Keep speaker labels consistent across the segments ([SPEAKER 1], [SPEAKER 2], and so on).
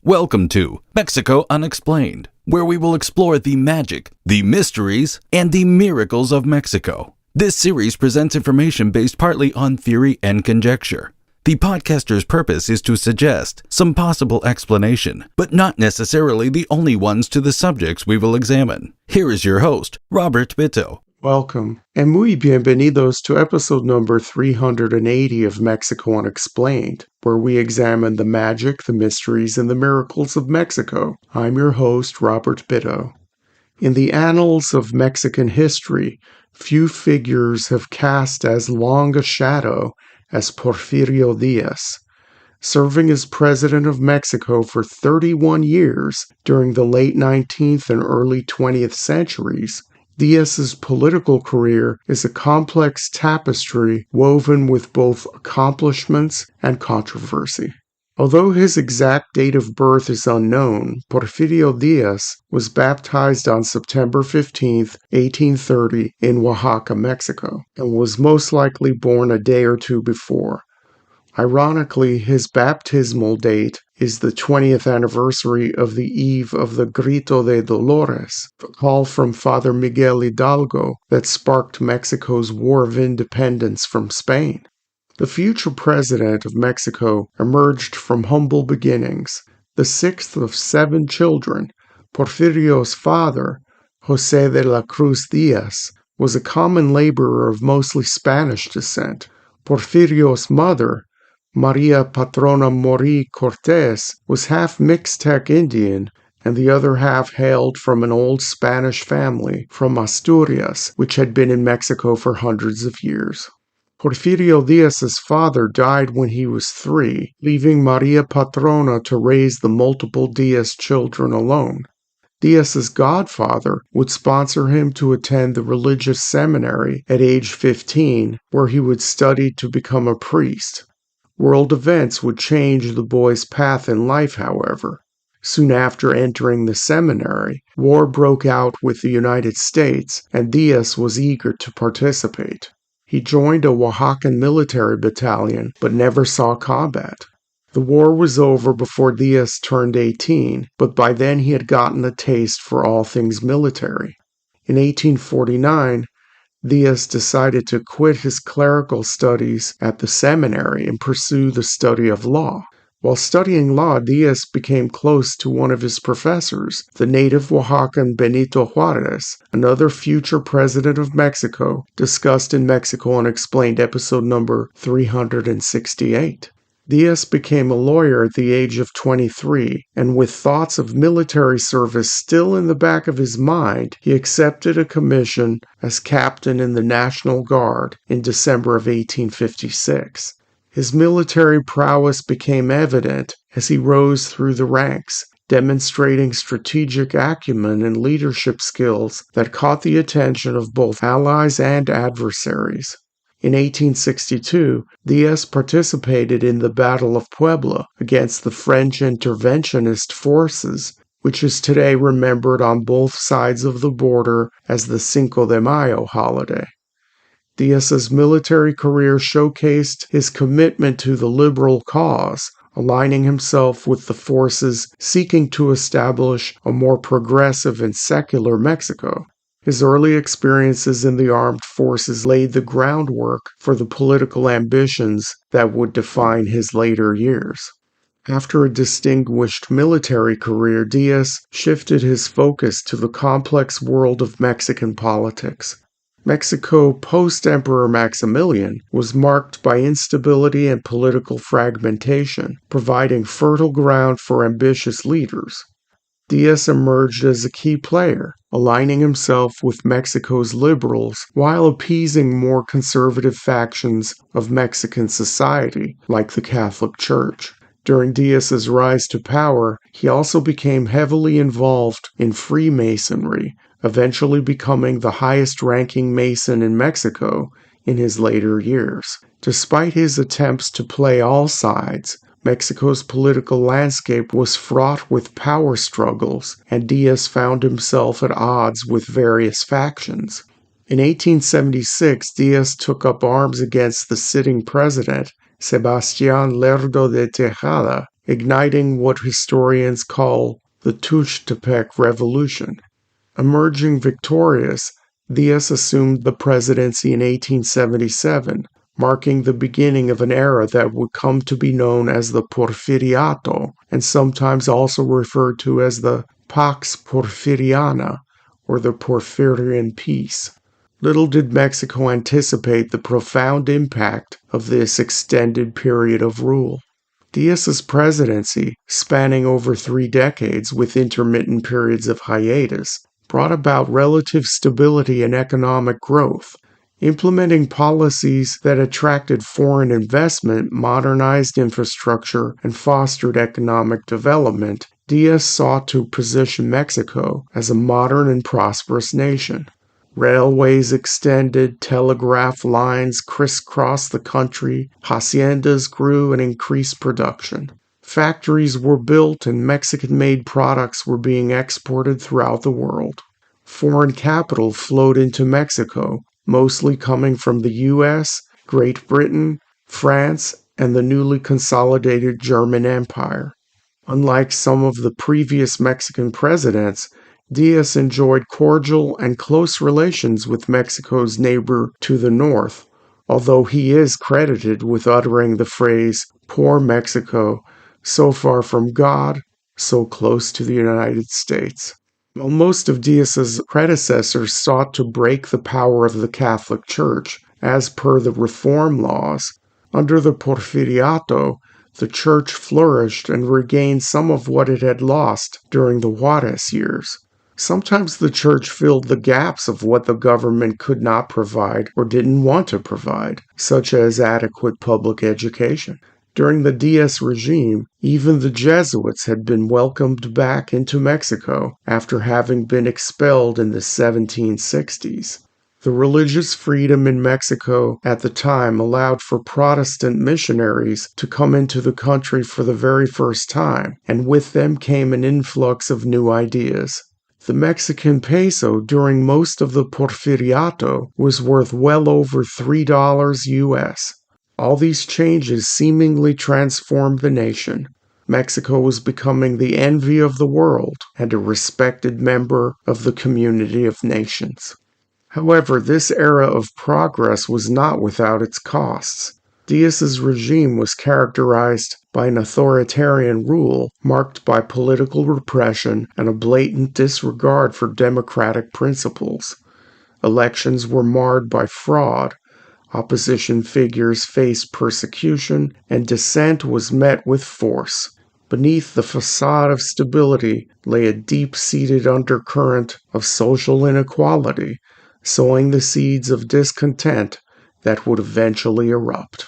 [SPEAKER 1] Welcome to Mexico Unexplained, where we will explore the magic, the mysteries, and the miracles of Mexico. This series presents information based partly on theory and conjecture. The podcaster's purpose is to suggest some possible explanation, but not necessarily the only ones to the subjects we will examine. Here is your host, Robert Pirato.
[SPEAKER 2] Welcome, and muy bienvenidos to episode number 380 of Mexico Unexplained, where we examine the magic, the mysteries, and the miracles of Mexico. I'm your host, Robert Pirato. In the annals of Mexican history, few figures have cast as long a shadow as Porfirio Daz. Serving as president of Mexico for 31 years during the late 19th and early 20th centuries, Díaz's political career is a complex tapestry woven with both accomplishments and controversy. Although his exact date of birth is unknown, Porfirio Daz was baptized on September 15, 1830, in Oaxaca, Mexico, and was most likely born a day or two before. Ironically, his baptismal date is the 20th anniversary of the eve of the Grito de Dolores, the call from Father Miguel Hidalgo that sparked Mexico's War of Independence from Spain. The future president of Mexico emerged from humble beginnings. The sixth of 7 children, Porfirio's father, José de la Cruz Díaz, was a common laborer of mostly Spanish descent. Porfirio's mother, Maria Patrona Mori Cortés, was half Mixtec Indian, and the other half hailed from an old Spanish family from Asturias, which had been in Mexico for hundreds of years. Porfirio Díaz's father died when he was 3, leaving Maria Patrona to raise the multiple Díaz children alone. Díaz's godfather would sponsor him to attend the religious seminary at age 15, where he would study to become a priest. World events would change the boy's path in life, however. Soon after entering the seminary, war broke out with the United States, and Díaz was eager to participate. He joined a Oaxacan military battalion, but never saw combat. The war was over before Díaz turned 18, but by then he had gotten a taste for all things military. In 1849, Díaz decided to quit his clerical studies at the seminary and pursue the study of law. While studying law, Díaz became close to one of his professors, the native Oaxacan Benito Juárez, another future president of Mexico, discussed in Mexico Unexplained episode number 368. Díaz became a lawyer at the age of 23, and with thoughts of military service still in the back of his mind, he accepted a commission as captain in the National Guard in December of 1856. His military prowess became evident as he rose through the ranks, demonstrating strategic acumen and leadership skills that caught the attention of both allies and adversaries. In 1862, Díaz participated in the Battle of Puebla against the French interventionist forces, which is today remembered on both sides of the border as the Cinco de Mayo holiday. Díaz's military career showcased his commitment to the liberal cause, aligning himself with the forces seeking to establish a more progressive and secular Mexico. His early experiences in the armed forces laid the groundwork for the political ambitions that would define his later years. After a distinguished military career, Díaz shifted his focus to the complex world of Mexican politics. Mexico post-Emperor Maximilian was marked by instability and political fragmentation, providing fertile ground for ambitious leaders. Díaz emerged as a key player, aligning himself with Mexico's liberals while appeasing more conservative factions of Mexican society, like the Catholic Church. During Díaz's rise to power, he also became heavily involved in Freemasonry, eventually becoming the highest-ranking Mason in Mexico in his later years. Despite his attempts to play all sides, Mexico's political landscape was fraught with power struggles, and Díaz found himself at odds with various factions. In 1876, Díaz took up arms against the sitting president, Sebastián Lerdo de Tejada, igniting what historians call the Tuxtepec Revolution. Emerging victorious, Díaz assumed the presidency in 1877, marking the beginning of an era that would come to be known as the Porfiriato, and sometimes also referred to as the Pax Porfiriana, or the Porfirian Peace. Little did Mexico anticipate the profound impact of this extended period of rule. Díaz's presidency, spanning over 3 decades with intermittent periods of hiatus, brought about relative stability and economic growth. Implementing policies that attracted foreign investment, modernized infrastructure, and fostered economic development, Díaz sought to position Mexico as a modern and prosperous nation. Railways extended, telegraph lines crisscrossed the country, haciendas grew and increased production. Factories were built and Mexican-made products were being exported throughout the world. Foreign capital flowed into Mexico, mostly coming from the U.S., Great Britain, France, and the newly consolidated German Empire. Unlike some of the previous Mexican presidents, Díaz enjoyed cordial and close relations with Mexico's neighbor to the north, although he is credited with uttering the phrase, "Poor Mexico, so far from God, so close to the United States." While most of Díaz's predecessors sought to break the power of the Catholic Church, as per the reform laws, under the Porfiriato, the church flourished and regained some of what it had lost during the Juarez years. Sometimes the church filled the gaps of what the government could not provide or didn't want to provide, such as adequate public education. During the Díaz regime, even the Jesuits had been welcomed back into Mexico after having been expelled in the 1760s. The religious freedom in Mexico at the time allowed for Protestant missionaries to come into the country for the very first time, and with them came an influx of new ideas. The Mexican peso during most of the Porfiriato was worth well over $3 US. All these changes seemingly transformed the nation. Mexico was becoming the envy of the world and a respected member of the community of nations. However, this era of progress was not without its costs. Díaz's regime was characterized by an authoritarian rule marked by political repression and a blatant disregard for democratic principles. Elections were marred by fraud. Opposition figures faced persecution, and dissent was met with force. Beneath the facade of stability lay a deep-seated undercurrent of social inequality, sowing the seeds of discontent that would eventually erupt.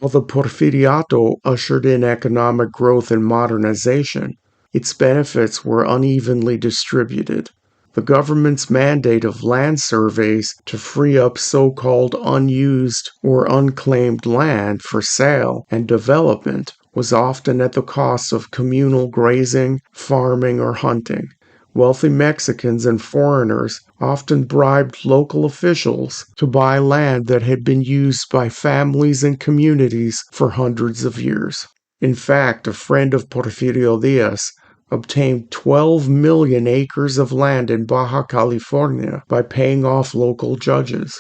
[SPEAKER 2] While the Porfiriato ushered in economic growth and modernization, its benefits were unevenly distributed. The government's mandate of land surveys to free up so-called unused or unclaimed land for sale and development was often at the cost of communal grazing, farming, or hunting. Wealthy Mexicans and foreigners often bribed local officials to buy land that had been used by families and communities for hundreds of years. In fact, a friend of Porfirio Daz obtained 12 million acres of land in Baja California by paying off local judges.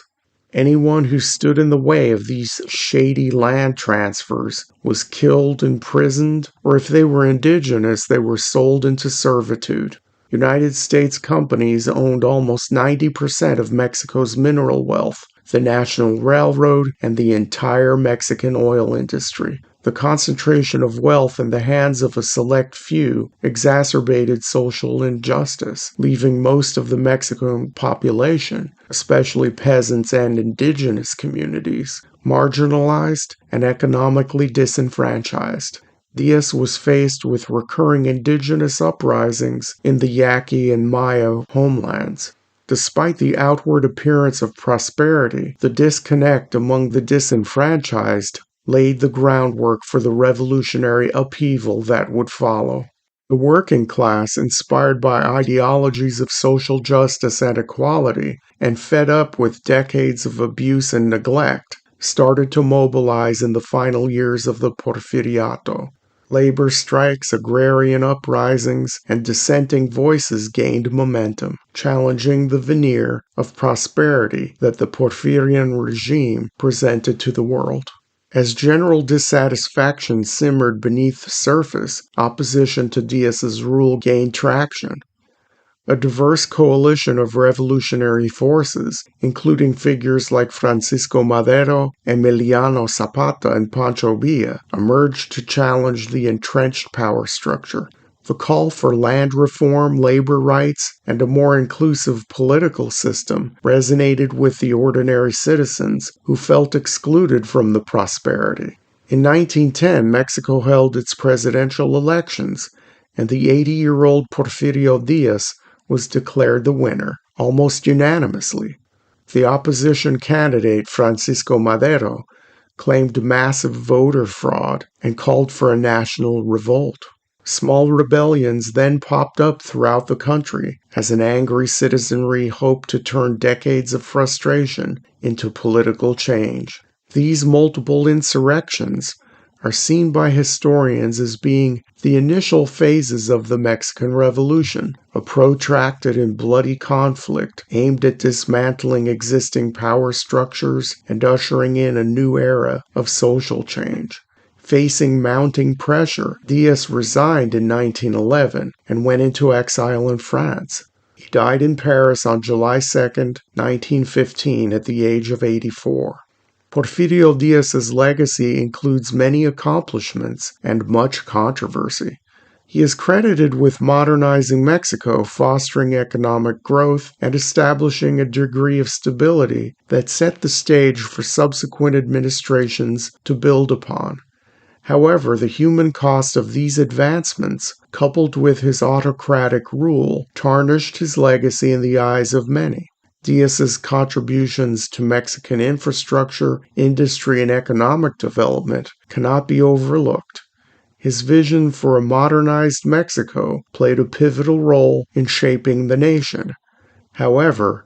[SPEAKER 2] Anyone who stood in the way of these shady land transfers was killed, imprisoned, or if they were indigenous, they were sold into servitude. United States companies owned almost 90% of Mexico's mineral wealth, the National Railroad, and the entire Mexican oil industry. The concentration of wealth in the hands of a select few exacerbated social injustice, leaving most of the Mexican population, especially peasants and indigenous communities, marginalized and economically disenfranchised. Díaz was faced with recurring indigenous uprisings in the Yaqui and Maya homelands. Despite the outward appearance of prosperity, the disconnect among the disenfranchised laid the groundwork for the revolutionary upheaval that would follow. The working class, inspired by ideologies of social justice and equality, and fed up with decades of abuse and neglect, started to mobilize in the final years of the Porfiriato. Labor strikes, agrarian uprisings, and dissenting voices gained momentum, challenging the veneer of prosperity that the Porfirian regime presented to the world. As general dissatisfaction simmered beneath the surface, opposition to Díaz's rule gained traction. A diverse coalition of revolutionary forces, including figures like Francisco Madero, Emiliano Zapata, and Pancho Villa, emerged to challenge the entrenched power structure. The call for land reform, labor rights, and a more inclusive political system resonated with the ordinary citizens who felt excluded from the prosperity. In 1910, Mexico held its presidential elections, and the 80-year-old Porfirio Daz was declared the winner, almost unanimously. The opposition candidate, Francisco Madero, claimed massive voter fraud and called for a national revolt. Small rebellions then popped up throughout the country as an angry citizenry hoped to turn decades of frustration into political change. These multiple insurrections are seen by historians as being the initial phases of the Mexican Revolution, a protracted and bloody conflict aimed at dismantling existing power structures and ushering in a new era of social change. Facing mounting pressure, Díaz resigned in 1911 and went into exile in France. He died in Paris on July 2, 1915, at the age of 84. Porfirio Díaz's legacy includes many accomplishments and much controversy. He is credited with modernizing Mexico, fostering economic growth, and establishing a degree of stability that set the stage for subsequent administrations to build upon. However, the human cost of these advancements, coupled with his autocratic rule, tarnished his legacy in the eyes of many. Díaz's contributions to Mexican infrastructure, industry, and economic development cannot be overlooked. His vision for a modernized Mexico played a pivotal role in shaping the nation. However,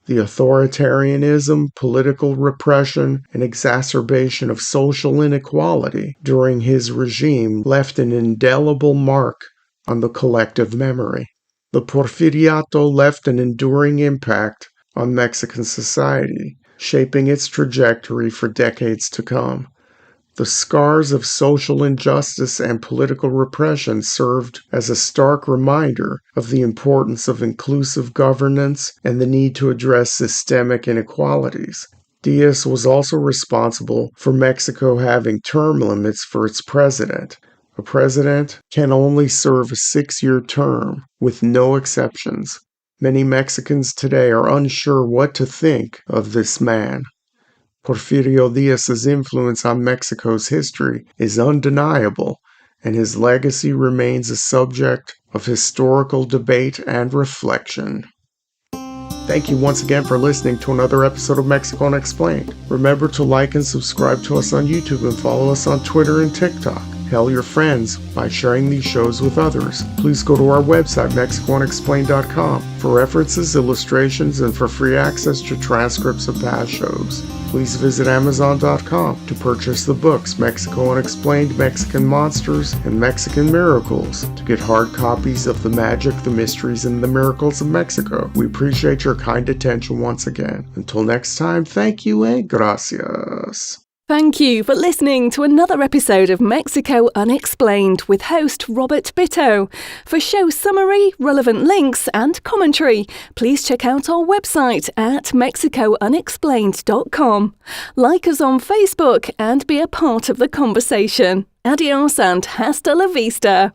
[SPEAKER 2] the authoritarianism, political repression, and exacerbation of social inequality during his regime left an indelible mark on the collective memory. The Porfiriato left an enduring impact on Mexican society, shaping its trajectory for decades to come. The scars of social injustice and political repression served as a stark reminder of the importance of inclusive governance and the need to address systemic inequalities. Díaz was also responsible for Mexico having term limits for its president. A president can only serve a 6-year term, with no exceptions. Many Mexicans today are unsure what to think of this man. Porfirio Díaz's influence on Mexico's history is undeniable, and his legacy remains a subject of historical debate and reflection. Thank you once again for listening to another episode of Mexico Unexplained. Remember to like and subscribe to us on YouTube and follow us on Twitter and TikTok. Tell your friends by sharing these shows with others. Please go to our website, MexicoUnexplained.com, for references, illustrations, and for free access to transcripts of past shows. Please visit Amazon.com to purchase the books Mexico Unexplained, Mexican Monsters, and Mexican Miracles to get hard copies of The Magic, the Mysteries, and the Miracles of Mexico. We appreciate your kind attention once again. Until next time, thank you and gracias.
[SPEAKER 3] Thank you for listening to another episode of Mexico Unexplained with host Robert Bitto. For show summary, relevant links and commentary, please check out our website at mexicounexplained.com. Like us on Facebook and be a part of the conversation. Adios and hasta la vista.